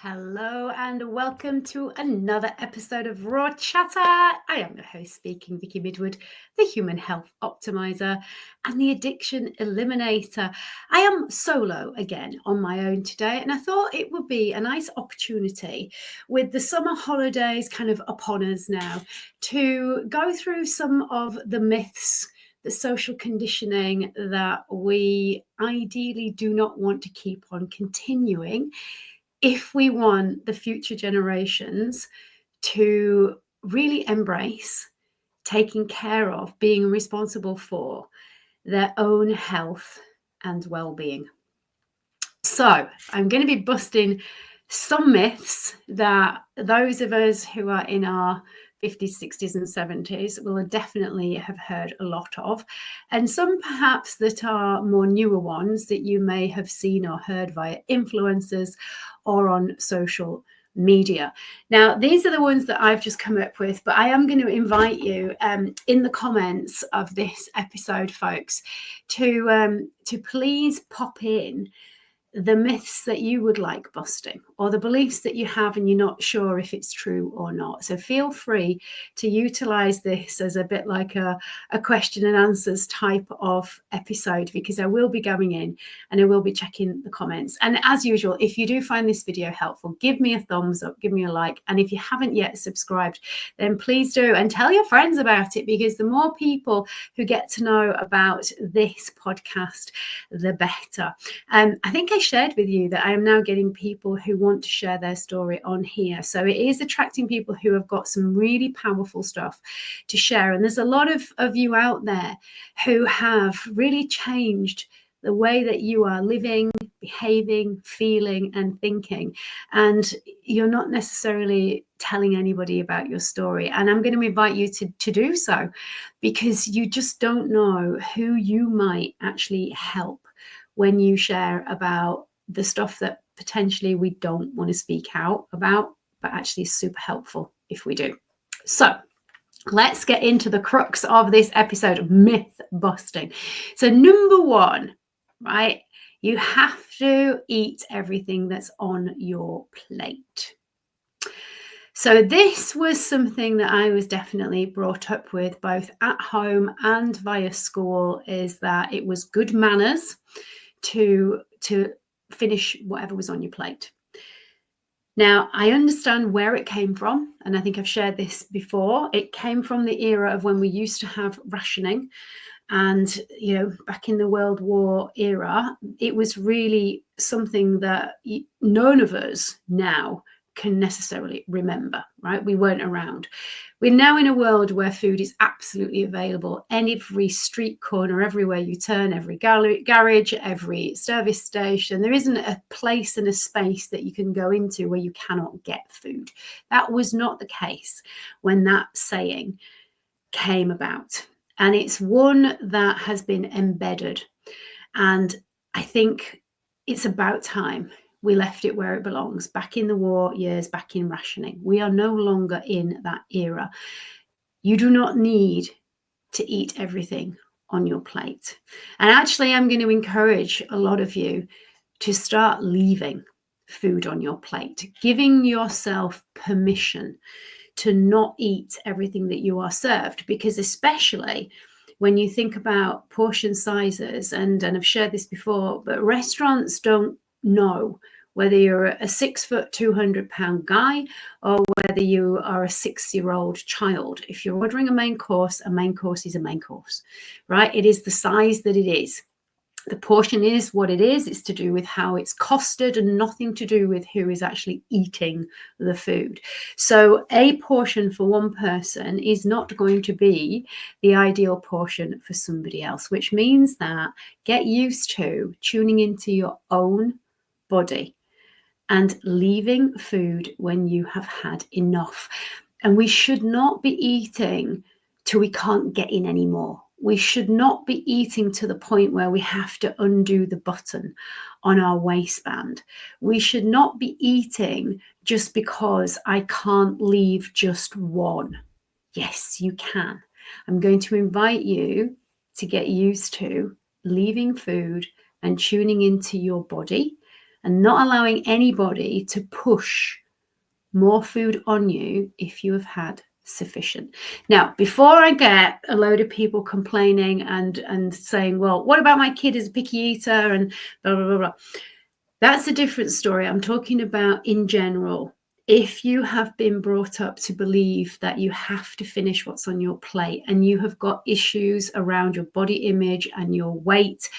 Hello and welcome to another episode of Raw Chatter. I am your host speaking, Vicky Midwood, the Human Health Optimizer and the Addiction Eliminator. I am solo again on my own today, and I thought it would be a nice opportunity with the summer holidays kind of upon us now to go through some of the myths, the social conditioning that we ideally do not want to keep on continuing if we want the future generations to really embrace taking care of, being responsible for their own health and well-being. So I'm going to be busting some myths that those of us who are in our 50s, 60s and 70s will definitely have heard a lot of, and some perhaps that are more newer ones that you may have seen or heard via influencers or on social media. Now, these are the ones that I've just come up with, but I am going to invite you in the comments of this episode, folks, to please pop in the myths that you would like busting or the beliefs that you have and you're not sure if it's true or not. So feel free to utilize this as a bit like a question and answers type of episode, because I will be going in and I will be checking the comments. And as usual, if you do find this video helpful, give me a thumbs up, give me a like. And if you haven't yet subscribed, then please do, and tell your friends about it, because the more people who get to know about this podcast, the better. I think I shared with you that I am now getting people who want to share their story on here. So it is attracting people who have got some really powerful stuff to share. And there's a lot of you out there who have really changed the way that you are living, behaving, feeling, and thinking. And you're not necessarily telling anybody about your story. And I'm going to invite you to do so, because you just don't know who you might actually help when you share about the stuff that potentially we don't want to speak out about, but actually is super helpful if we do. So let's get into the crux of this episode, myth busting. So number one, right? You have to eat everything that's on your plate. So this was something that I was definitely brought up with, both at home and via school, is that it was good manners to finish whatever was on your plate. Now, I understand where it came from, and I think I've shared this before. It came from the era of when we used to have rationing. And, you know, back in the World War era, it was really something that none of us now can necessarily remember, right? We weren't around. We're now in a world where food is absolutely available. Every street corner, everywhere you turn, every garage, every service station. There isn't a place and a space that you can go into where you cannot get food. That was not the case when that saying came about. And it's one that has been embedded. And I think it's about time we left it where it belongs, back in the war years, back in rationing. We are no longer in that era. You do not need to eat everything on your plate. And actually, I'm going to encourage a lot of you to start leaving food on your plate, giving yourself permission to not eat everything that you are served, because especially when you think about portion sizes, and I've shared this before, but restaurants don't know whether you're a 6 foot, 200-pound guy or whether you are a 6-year-old child. If you're ordering a main course is a main course, right? It is the size that it is. The portion is what it is. It's to do with how it's costed and nothing to do with who is actually eating the food. So a portion for one person is not going to be the ideal portion for somebody else, which means that get used to tuning into your own body and leaving food when you have had enough. And we should not be eating till we can't get in anymore. We should not be eating to the point where we have to undo the button on our waistband. We should not be eating just because I can't leave just one. Yes, you can. I'm going to invite you to get used to leaving food and tuning into your body and not allowing anybody to push more food on you if you have had sufficient. Now, before I get a load of people complaining and saying, well, what about my kid is a picky eater and blah, blah, blah, blah. That's a different story. I'm talking about in general. If you have been brought up to believe that you have to finish what's on your plate and you have got issues around your body image and your weight,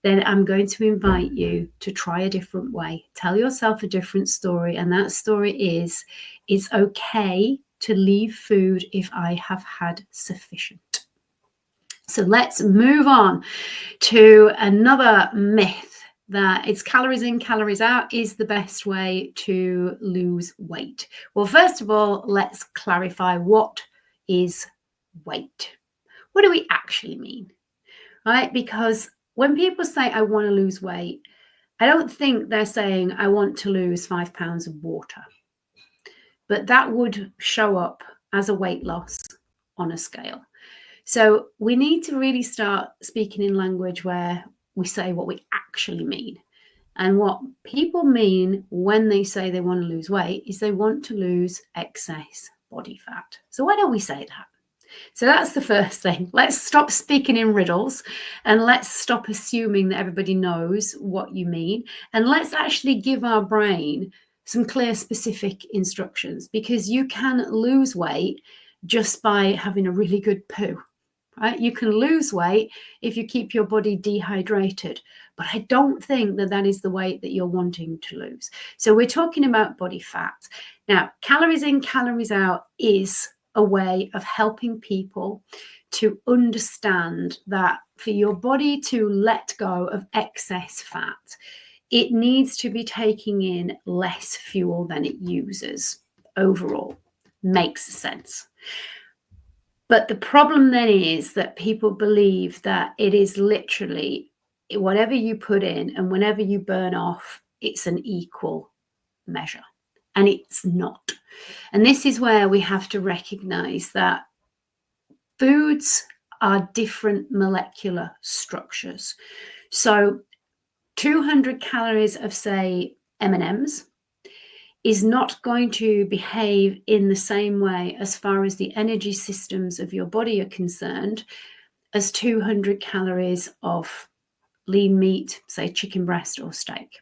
then I'm going to invite you to try a different way. Tell yourself a different story. And that story is, it's okay to leave food if I have had sufficient. So let's move on to another myth that it's calories in, calories out is the best way to lose weight. Well, first of all, let's clarify what is weight. What do we actually mean, right? Because when people say, I want to lose weight, I don't think they're saying, I want to lose 5 pounds of water. But that would show up as a weight loss on a scale. So we need to really start speaking in language where we say what we actually mean. And what people mean when they say they want to lose weight is they want to lose excess body fat. So why don't we say that? So that's the first thing. Let's stop speaking in riddles and let's stop assuming that everybody knows what you mean. And let's actually give our brain some clear, specific instructions, because you can lose weight just by having a really good poo, right? You can lose weight if you keep your body dehydrated, but I don't think that that is the weight that you're wanting to lose. So we're talking about body fat. Now, calories in, calories out is a way of helping people to understand that for your body to let go of excess fat, it needs to be taking in less fuel than it uses overall. Makes sense. But the problem then is that people believe that it is literally whatever you put in and whenever you burn off, it's an equal measure. And it's not. And this is where we have to recognize that foods are different molecular structures. So 200 calories of, say, M&Ms is not going to behave in the same way as far as the energy systems of your body are concerned as 200 calories of lean meat, say chicken breast or steak,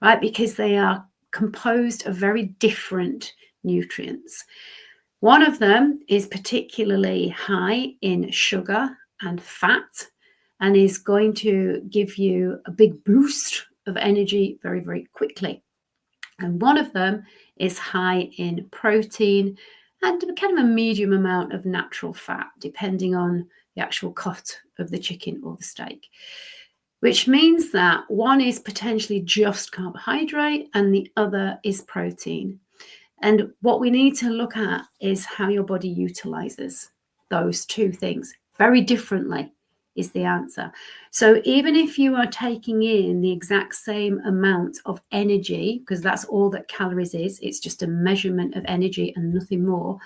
right? Because they are composed of very different nutrients. One of them is particularly high in sugar and fat and is going to give you a big boost of energy very, very quickly. And one of them is high in protein and kind of a medium amount of natural fat, depending on the actual cut of the chicken or the steak, which means that one is potentially just carbohydrate and the other is protein. And what we need to look at is how your body utilizes those two things very differently is the answer. So even if you are taking in the exact same amount of energy, because that's all that calories is, it's just a measurement of energy and nothing more,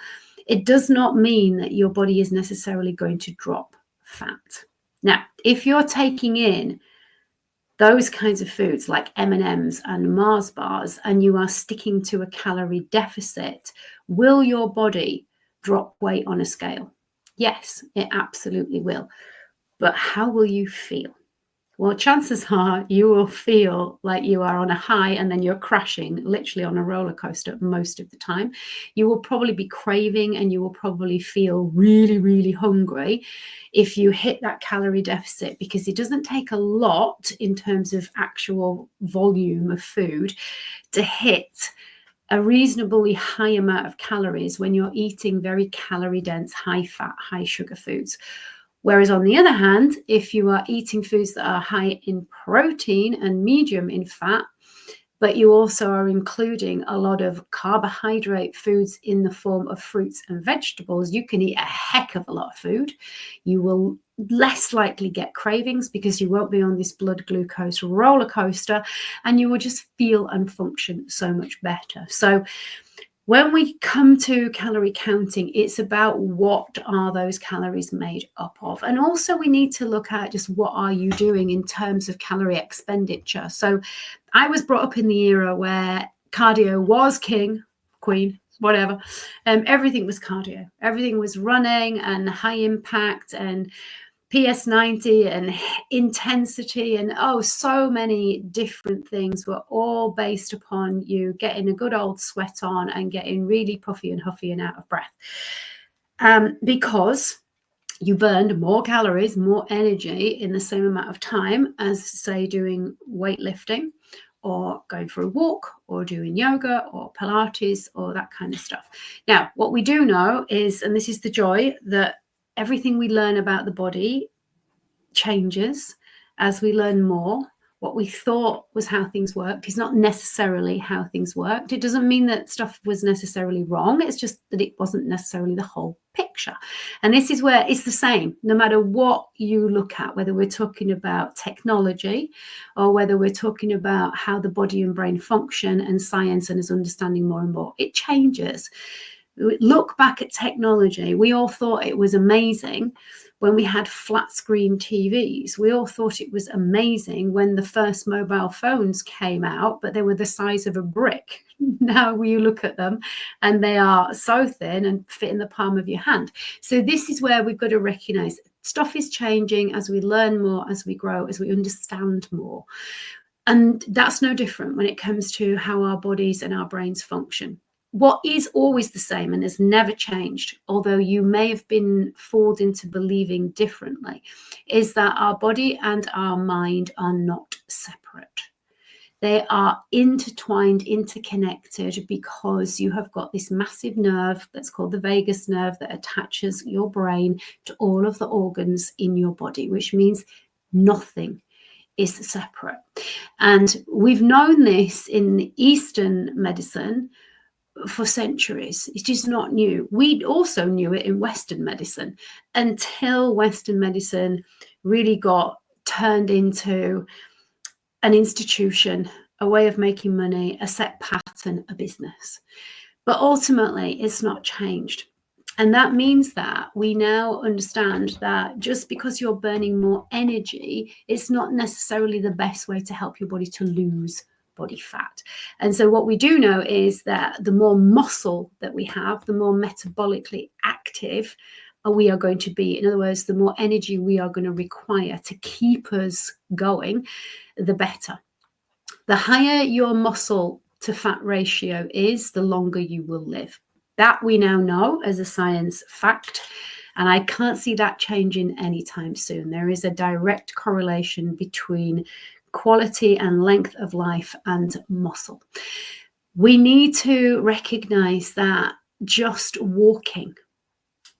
it does not mean that your body is necessarily going to drop fat. Now, if you're taking in those kinds of foods like M&Ms and Mars bars and you are sticking to a calorie deficit, will your body drop weight on a scale? Yes, it absolutely will. But how will you feel? Well, chances are you will feel like you are on a high and then you're crashing, literally on a roller coaster most of the time. You will probably be craving and you will probably feel really, really hungry if you hit that calorie deficit, because it doesn't take a lot in terms of actual volume of food to hit a reasonably high amount of calories when you're eating very calorie dense, high fat, high sugar foods. Whereas on the other hand, if you are eating foods that are high in protein and medium in fat, but you also are including a lot of carbohydrate foods in the form of fruits and vegetables, you can eat a heck of a lot of food. You will less likely get cravings because you won't be on this blood glucose roller coaster and you will just feel and function so much better. So When we come to calorie counting, it's about what are those calories made up of. And also we need to look at just what are you doing in terms of calorie expenditure. So I was brought up in the era where cardio was king, queen, whatever. Everything was cardio. Everything was running and high impact and PS90 and intensity and so many different things were all based upon you getting a good old sweat on and getting really puffy and huffy and out of breath. Because you burned more calories, more energy in the same amount of time as, say, doing weightlifting or going for a walk or doing yoga or Pilates or that kind of stuff. Now, what we do know is, and this is the joy, that everything we learn about the body changes as we learn more. What we thought was how things worked is not necessarily how things worked. It doesn't mean that stuff was necessarily wrong. It's just that it wasn't necessarily the whole picture. And this is where it's the same, no matter what you look at, whether we're talking about technology or whether we're talking about how the body and brain function and science and is understanding more and more, it changes. Look back at technology. We all thought it was amazing when we had flat screen TVs. We all thought it was amazing when the first mobile phones came out, but they were the size of a brick. Now you look at them and they are so thin and fit in the palm of your hand. So this is where we've got to recognize stuff is changing as we learn more, as we grow, as we understand more. And that's no different when it comes to how our bodies and our brains function. What is always the same and has never changed, although you may have been fooled into believing differently, is that our body and our mind are not separate. They are intertwined, interconnected, because you have got this massive nerve that's called the vagus nerve that attaches your brain to all of the organs in your body, which means nothing is separate. And we've known this in Eastern medicine for centuries. It is not new. We also knew it in Western medicine until Western medicine really got turned into an institution, a way of making money, a set pattern, a business. But ultimately, it's not changed. And that means that we now understand that just because you're burning more energy, it's not necessarily the best way to help your body to lose body fat. And so what we do know is that the more muscle that we have, the more metabolically active we are going to be. In other words, the more energy we are going to require to keep us going, the better. The higher your muscle to fat ratio is, the longer you will live. That we now know as a science fact, and I can't see that changing anytime soon. There is a direct correlation between quality and length of life and muscle. We need to recognize that just walking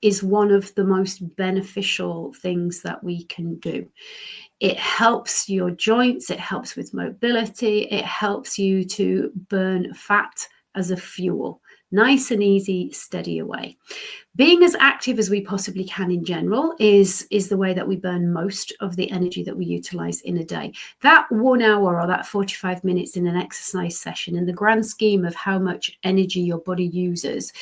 is one of the most beneficial things that we can do. It helps your joints, it helps with mobility, it helps you to burn fat as a fuel. Nice and easy, steady away. Being as active as we possibly can in general is the way that we burn most of the energy that we utilize in a day. That 1 hour or that 45 minutes in an exercise session, in the grand scheme of how much energy your body uses,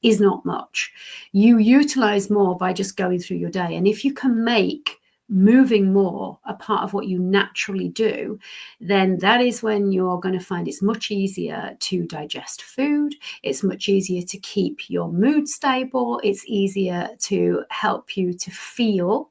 is not much. You utilize more by just going through your day. And if you can make moving more a part of what you naturally do, then that is when you're going to find it's much easier to digest food. It's much easier to keep your mood stable. It's easier to help you to feel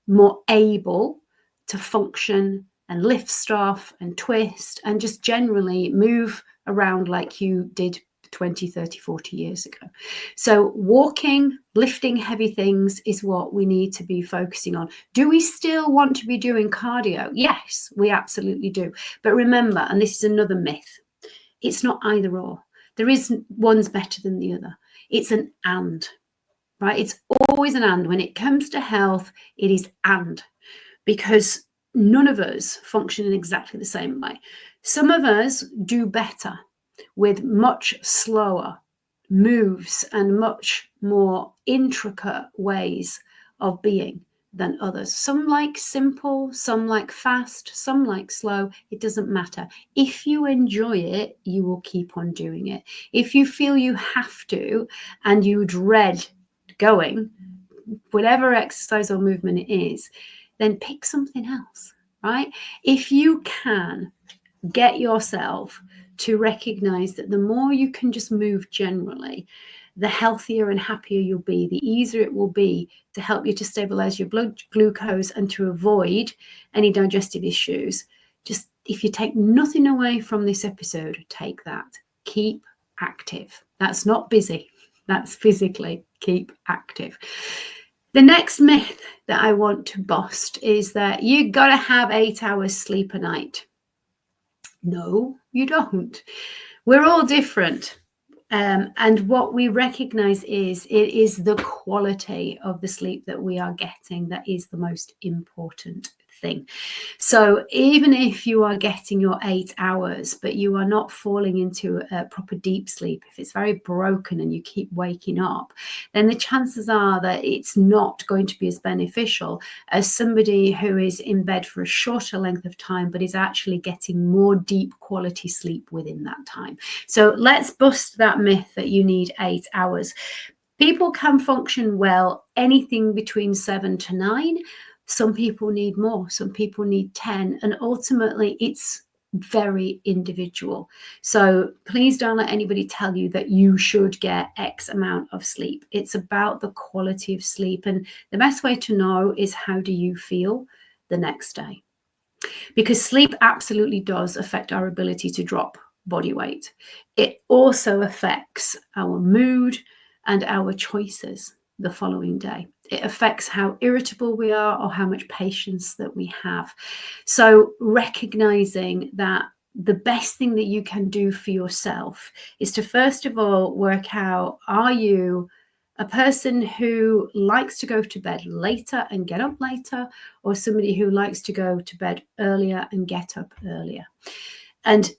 more able to function and lift stuff and twist and just generally move around like you did 20, 30, 40 years ago. So walking, lifting heavy things is what we need to be focusing on. Do we still want to be doing cardio? Yes, we absolutely do. But remember, and this is another myth, it's not either or. There isn't one's better than the other. It's an and, right? It's always an and. When it comes to health, it is and, because none of us function in exactly the same way. Some of us do better with much slower moves and much more intricate ways of being than others. Some like simple, some like fast, some like slow. It doesn't matter. If you enjoy it, you will keep on doing it. If you feel you have to and you dread going, whatever exercise or movement it is, then pick something else, right? If you can get yourself to recognize that the more you can just move generally, the healthier and happier you'll be, the easier it will be to help you to stabilize your blood glucose and to avoid any digestive issues. Just if you take nothing away from this episode, take that. Keep active. That's not busy. That's physically keep active. The next myth that I want to bust is that you got to have 8 hours sleep a night. No, you don't. We're all different. And what we recognize is it is the quality of the sleep that we are getting that is the most important thing. So even if you are getting your 8 hours, but you are not falling into a proper deep sleep, if it's very broken and you keep waking up, then the chances are that it's not going to be as beneficial as somebody who is in bed for a shorter length of time, but is actually getting more deep quality sleep within that time. So let's bust that myth that you need 8 hours. People can function well anything between 7 to 9. Some people need more, some people need 10, and ultimately it's very individual. So please don't let anybody tell you that you should get X amount of sleep. It's about the quality of sleep, and the best way to know is how do you feel the next day? Because sleep absolutely does affect our ability to drop body weight. It also affects our mood and our choices the following day. It affects how irritable we are or how much patience that we have. So recognizing that the best thing that you can do for yourself is to first of all work out, are you a person who likes to go to bed later and get up later, or somebody who likes to go to bed earlier and get up earlier? And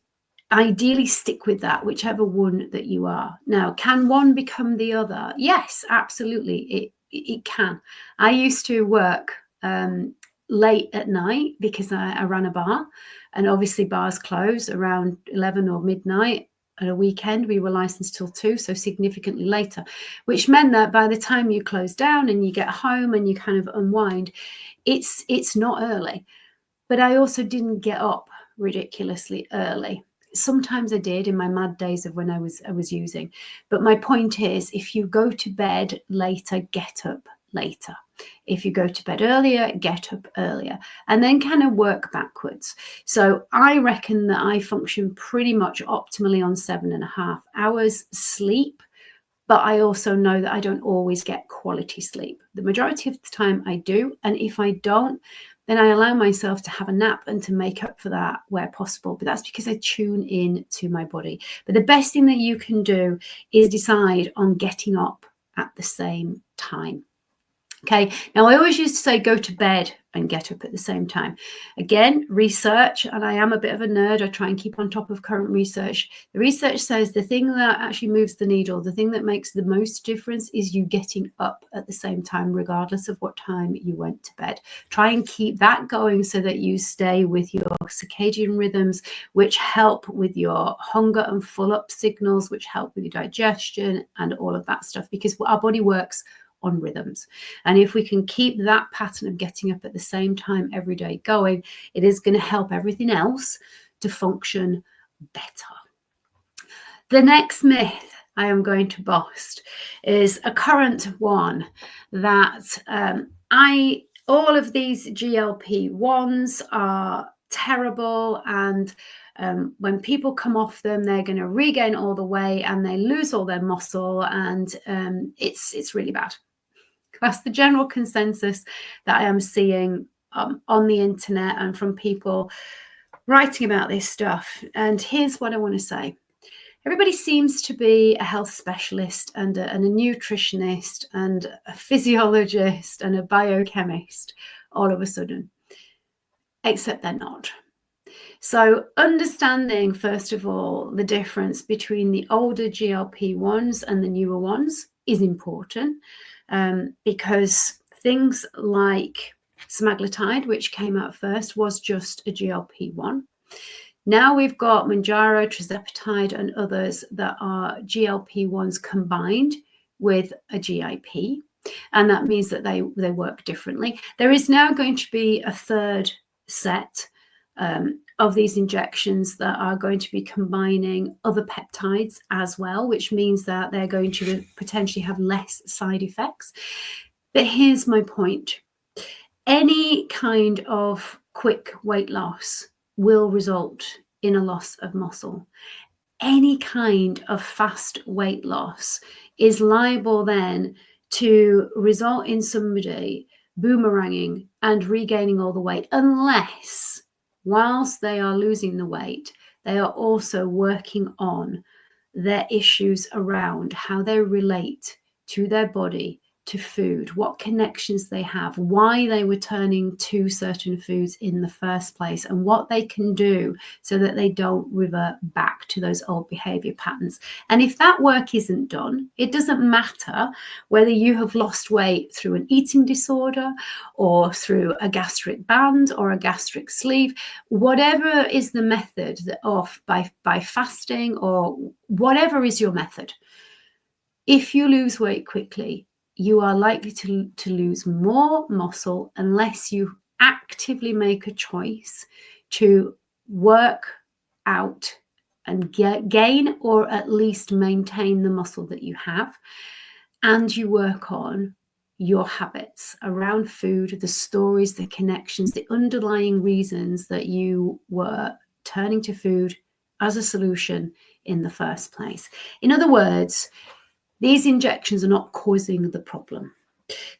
ideally stick with that, whichever one that you are. Now, can one become the other? Yes, absolutely. It can. I used to work late at night because I ran a bar, and obviously bars close around 11 or midnight. At a weekend, we were licensed till 2, so significantly later, which meant that by the time you close down and you get home and you kind of unwind, it's not early. But I also didn't get up ridiculously early. Sometimes I did in my mad days of when I was using. But my point is, if you go to bed later, get up later. If you go to bed earlier, get up earlier, and then kind of work backwards. So I reckon that I function pretty much optimally on 7.5 hours sleep. But I also know that I don't always get quality sleep. The majority of the time I do. And if I don't, then I allow myself to have a nap and to make up for that where possible. But that's because I tune in to my body. But the best thing that you can do is decide on getting up at the same time. Okay, now I always used to say go to bed and get up at the same time. Again, research, and I am a bit of a nerd. I try and keep on top of current research. The research says the thing that actually moves the needle, the thing that makes the most difference is you getting up at the same time, regardless of what time you went to bed. Try and keep that going so that you stay with your circadian rhythms, which help with your hunger and full up signals, which help with your digestion and all of that stuff, because our body works on rhythms. And if we can keep that pattern of getting up at the same time every day going, it is going to help everything else to function better. The next myth I am going to bust is a current one that all of these GLP-1s are terrible, and when people come off them, they're going to regain all the weight and they lose all their muscle, and it's really bad. That's the general consensus that I am seeing on the internet and from people writing about this stuff. And here's what I want to say. Everybody seems to be a health specialist and a nutritionist and a physiologist and a biochemist all of a sudden, except they're not. So understanding, first of all, the difference between the older GLP-1s and the newer ones is important, because Things like semaglutide, which came out first, was just a GLP-1. Now we've got Mounjaro, tirzepatide, and others that are GLP-1s combined with a GIP. And that means that they work differently. There is now going to be a third set of these injections that are going to be combining other peptides as well, which means that they're going to potentially have less side effects. But here's my point. Any kind of quick weight loss will result in a loss of muscle. Any kind of fast weight loss is liable then to result in somebody boomeranging and regaining all the weight, unless whilst they are losing the weight, they are also working on their issues around how they relate to their body, to food, what connections they have, why they were turning to certain foods in the first place, and what they can do so that they don't revert back to those old behavior patterns. And if that work isn't done, it doesn't matter whether you have lost weight through an eating disorder or through a gastric band or a gastric sleeve, whatever is the method of by fasting or whatever is your method. If you lose weight quickly, you are likely to lose more muscle unless you actively make a choice to work out and gain or at least maintain the muscle that you have, and you work on your habits around food, the stories, the connections, the underlying reasons that you were turning to food as a solution in the first place. In other words, these injections are not causing the problem.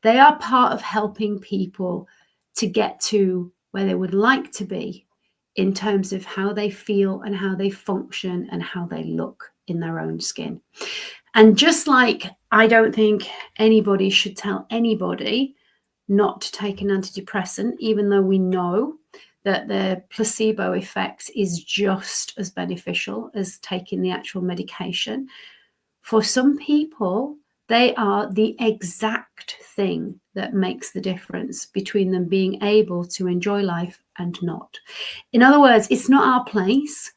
They are part of helping people to get to where they would like to be in terms of how they feel and how they function and how they look in their own skin. And just like I don't think anybody should tell anybody not to take an antidepressant, even though we know that the placebo effect is just as beneficial as taking the actual medication. For some people, they are the exact thing that makes the difference between them being able to enjoy life and not. In other words, it's not our place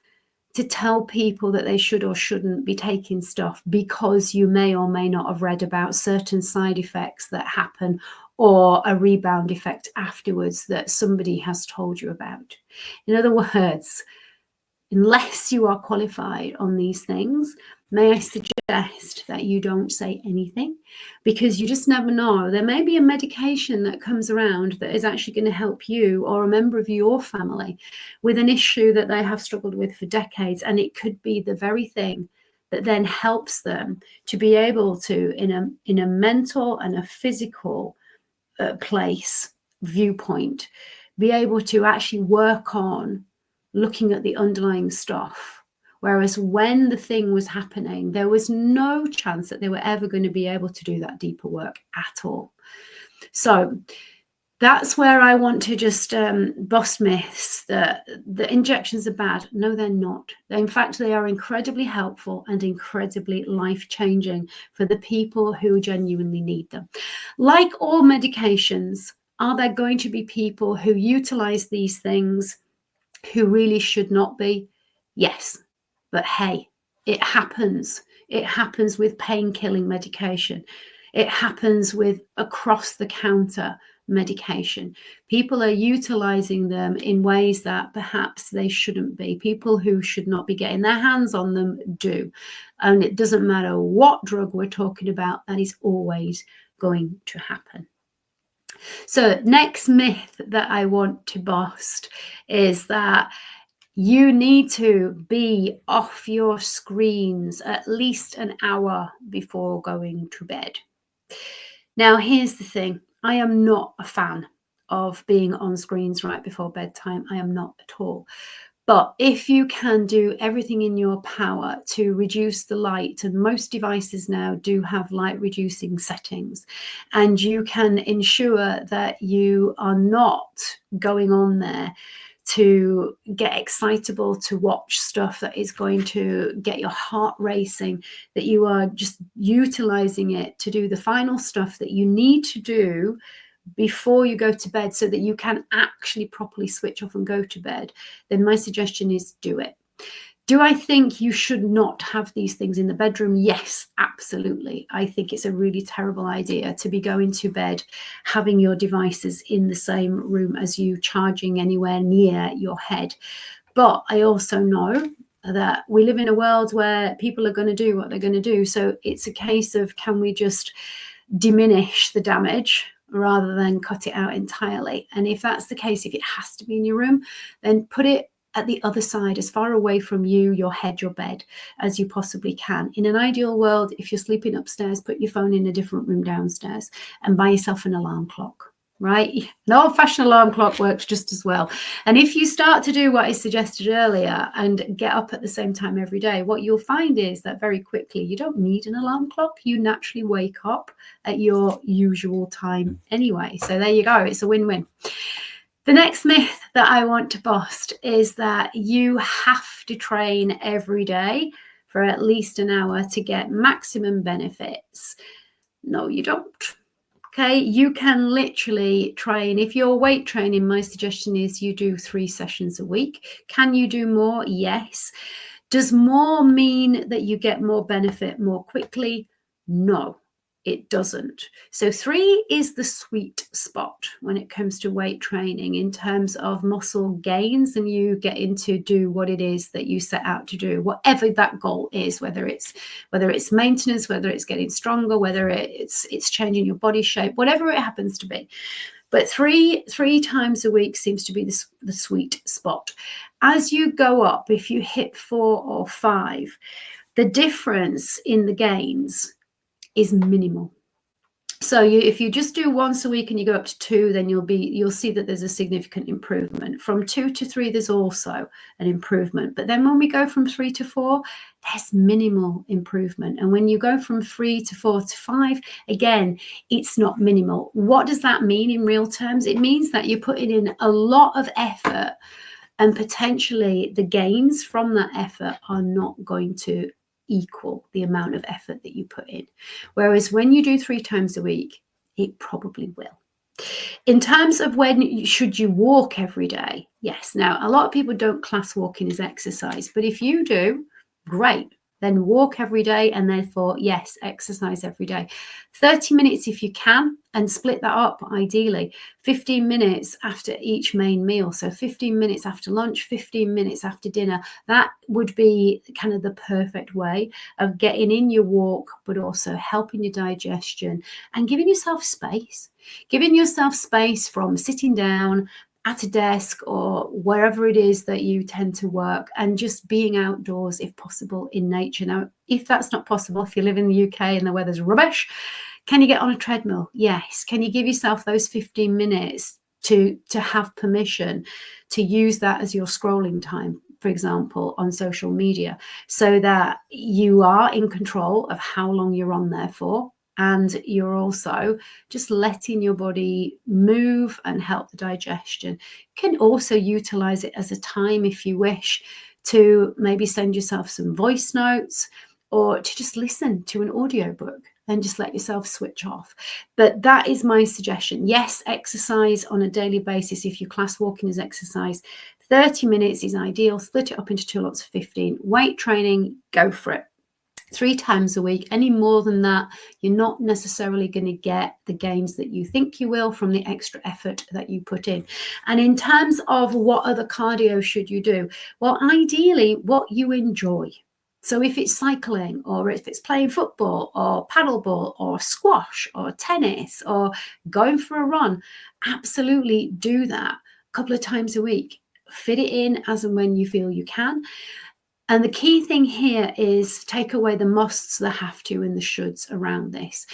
to tell people that they should or shouldn't be taking stuff because you may or may not have read about certain side effects that happen or a rebound effect afterwards that somebody has told you about. In other words, unless you are qualified on these things, may I suggest that you don't say anything, because you just never know. There may be a medication that comes around that is actually going to help you or a member of your family with an issue that they have struggled with for decades, and it could be the very thing that then helps them to be able to, in a mental and a physical place, viewpoint, be able to actually work on looking at the underlying stuff. Whereas when the thing was happening, there was no chance that they were ever going to be able to do that deeper work at all. So that's where I want to just bust myths that the injections are bad. No, they're not. In fact, they are incredibly helpful and incredibly life-changing for the people who genuinely need them. Like all medications, are there going to be people who utilize these things who really should not be? Yes. But hey, it happens. It happens with pain-killing medication. It happens with across-the-counter medication. People are utilizing them in ways that perhaps they shouldn't be. People who should not be getting their hands on them do. And it doesn't matter what drug we're talking about, that is always going to happen. So next myth that I want to bust is that you need to be off your screens at least an hour before going to bed. Now, here's the thing. I am not a fan of being on screens right before bedtime. I am not at all. But if you can do everything in your power to reduce the light, and most devices now do have light reducing settings, and you can ensure that you are not going on there to get excitable to watch stuff that is going to get your heart racing, that you are just utilizing it to do the final stuff that you need to do before you go to bed so that you can actually properly switch off and go to bed, then my suggestion is do it. Do I think you should not have these things in the bedroom? Yes, absolutely. I think it's a really terrible idea to be going to bed having your devices in the same room as you, charging anywhere near your head. But I also know that we live in a world where people are going to do what they're going to do. So it's a case of, can we just diminish the damage rather than cut it out entirely? And if that's the case, if it has to be in your room, then put it at the other side, as far away from you, your head, your bed, as you possibly can. In an ideal world, if you're sleeping upstairs, put your phone in a different room downstairs and buy yourself an alarm clock, right? An old-fashioned alarm clock works just as well. And if you start to do what I suggested earlier and get up at the same time every day, what you'll find is that very quickly, you don't need an alarm clock. You naturally wake up at your usual time anyway. So there you go. It's a win-win. The next myth that I want to bust is that you have to train every day for at least an hour to get maximum benefits. No, you don't. Okay, you can literally train. If you're weight training, my suggestion is you do 3 sessions a week. Can you do more? Yes. Does more mean that you get more benefit more quickly? No, it doesn't. So 3 is the sweet spot when it comes to weight training in terms of muscle gains, and you get into do what it is that you set out to do, whatever that goal is, whether it's maintenance, whether it's getting stronger, whether it's changing your body shape, whatever it happens to be. But three times a week seems to be the sweet spot. As you go up, if you hit 4 or 5, the difference in the gains is minimal. So if you just do once a week and you go up to 2, then you'll see that there's a significant improvement. From 2 to 3, there's also an improvement. But then when we go from 3 to 4, there's minimal improvement. And when you go from 3 to 4 to 5, again, it's not minimal. What does that mean in real terms? It means that you're putting in a lot of effort, and potentially the gains from that effort are not going to equal the amount of effort that you put in. Whereas when you do 3 times a week, it probably will. In terms of when should you walk every day? Yes. Now, a lot of people don't class walking as exercise, but if you do, great. Then walk every day, and therefore, yes, exercise every day. 30 minutes if you can, and split that up ideally. 15 minutes after each main meal. So 15 minutes after lunch, 15 minutes after dinner. That would be kind of the perfect way of getting in your walk, but also helping your digestion and giving yourself space. Giving yourself space from sitting down at a desk or wherever it is that you tend to work, and just being outdoors if possible in nature. Now, if that's not possible, if you live in the UK and the weather's rubbish, can you get on a treadmill? Yes. Can you give yourself those 15 minutes to have permission to use that as your scrolling time, for example, on social media, so that you are in control of how long you're on there for? And you're also just letting your body move and help the digestion. You can also utilize it as a time, if you wish, to maybe send yourself some voice notes or to just listen to an audiobook and just let yourself switch off. But that is my suggestion. Yes, exercise on a daily basis. If you class walking as exercise, 30 minutes is ideal. Split it up into 2 lots of 15. Weight training, go for it. 3 times a week. Any more than that, you're not necessarily going to get the gains that you think you will from the extra effort that you put in. And in terms of what other cardio should you do? Well, ideally, what you enjoy. So if it's cycling, or if it's playing football or paddleball or squash or tennis or going for a run, absolutely do that a couple of times a week. Fit it in as and when you feel you can. And the key thing here is take away the musts, the have to, and the shoulds around this.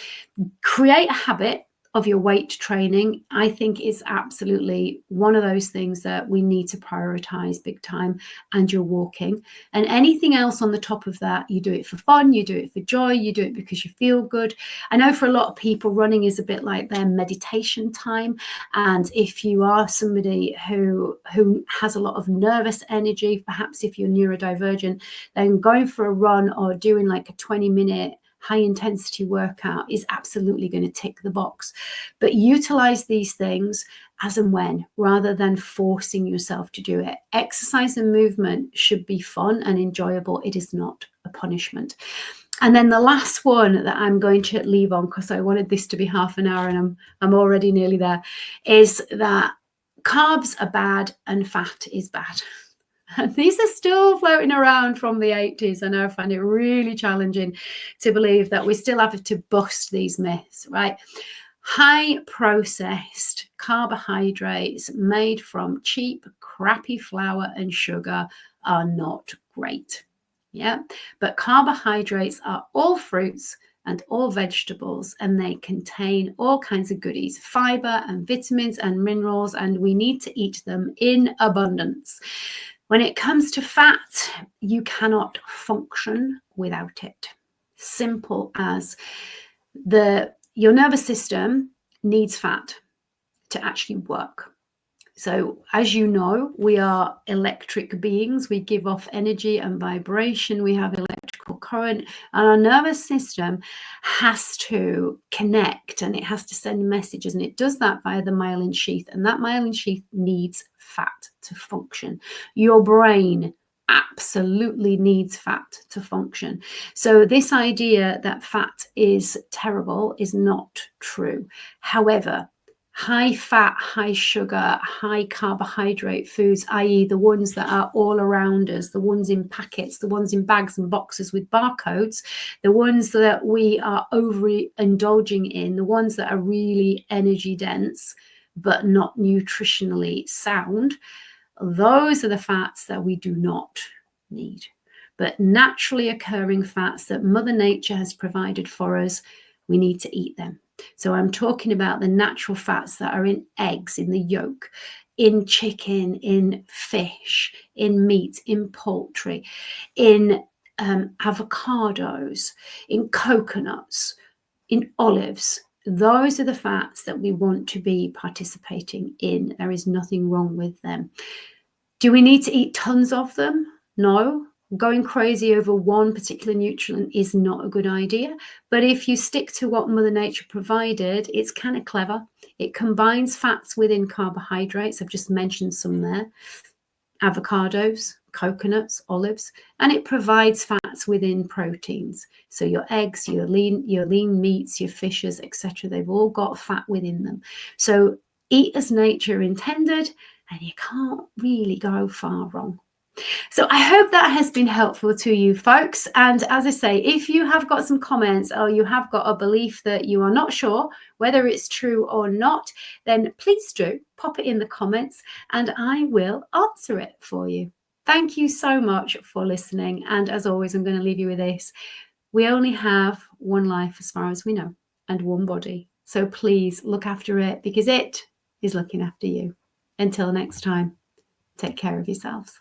Create a habit of your weight training. I think is absolutely one of those things that we need to prioritize big time, and your walking. And anything else on the top of that, you do it for fun, you do it for joy, you do it because you feel good. I know for a lot of people, running is a bit like their meditation time. And if you are somebody who has a lot of nervous energy, perhaps if you're neurodivergent, then going for a run or doing like a 20-minute high intensity workout is absolutely going to tick the box. But utilize these things as and when, rather than forcing yourself to do it. Exercise and movement should be fun and enjoyable. It is not a punishment. And then the last one that I'm going to leave on, because I wanted this to be half an hour and I'm already nearly there, is that carbs are bad and fat is bad. And these are still floating around from the 80s. I know I find it really challenging to believe that we still have to bust these myths, right? High processed carbohydrates made from cheap, crappy flour and sugar are not great. Yeah, but carbohydrates are all fruits and all vegetables, and they contain all kinds of goodies, fiber and vitamins and minerals, and we need to eat them in abundance. When it comes to fat, you cannot function without it. Simple as your nervous system needs fat to actually work. So as you know, we are electric beings. We give off energy and vibration. We have electrical current, and our nervous system has to connect, and it has to send messages, and it does that via the myelin sheath, and that myelin sheath needs fat to function. Your brain absolutely needs fat to function. So this idea that fat is terrible is not true. However, high fat, high sugar, high carbohydrate foods, i.e. the ones that are all around us, the ones in packets, the ones in bags and boxes with barcodes, the ones that we are overindulging in, the ones that are really energy dense but not nutritionally sound, those are the fats that we do not need. But naturally occurring fats that Mother Nature has provided for us, we need to eat them. So I'm talking about the natural fats that are in eggs, in the yolk, in chicken, in fish, in meat, in poultry, in avocados, in coconuts, in olives. Those are the fats that we want to be participating in. There is nothing wrong with them. Do we need to eat tons of them? No. Going crazy over one particular nutrient is not a good idea. But if you stick to what Mother Nature provided, it's kind of clever. It combines fats within carbohydrates. I've just mentioned some there. Avocados, coconuts, olives, and it provides fats within proteins. So your eggs, your lean meats, your fishes, etc., they've all got fat within them. So eat as nature intended, and you can't really go far wrong. So I hope that has been helpful to you folks. And as I say, if you have got some comments or you have got a belief that you are not sure whether it's true or not, then please do pop it in the comments and I will answer it for you. Thank you so much for listening. And as always, I'm going to leave you with this. We only have one life as far as we know and one body. So please look after it because it is looking after you. Until next time, take care of yourselves.